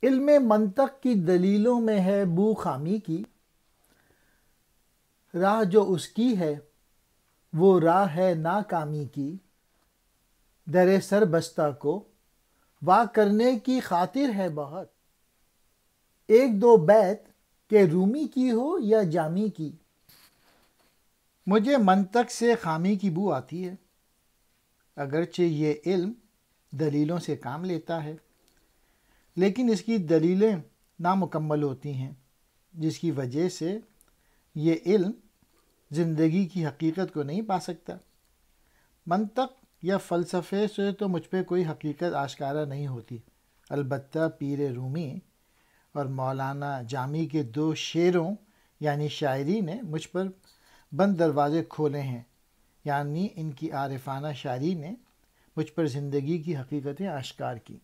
علم منطق کی دلیلوں میں ہے بو خامی کی، راہ جو اس کی ہے وہ راہ ہے ناکامی کی، در سر بستہ کو وا کرنے کی خاطر ہے بہت، ایک دو بیت کہ رومی کی ہو یا جامی کی۔ مجھے منطق سے خامی کی بو آتی ہے، اگرچہ یہ علم دلیلوں سے کام لیتا ہے، لیکن اس کی دلیلیں نامکمل ہوتی ہیں، جس کی وجہ سے یہ علم زندگی کی حقیقت کو نہیں پا سکتا۔ منطق یا فلسفے سے تو مجھ پہ کوئی حقیقت آشکارا نہیں ہوتی، البتہ پیر رومی اور مولانا جامی کے 2 شعروں یعنی شاعری نے مجھ پر بند دروازے کھولے ہیں، یعنی ان کی عارفانہ شاعری نے مجھ پر زندگی کی حقیقتیں آشکار کی۔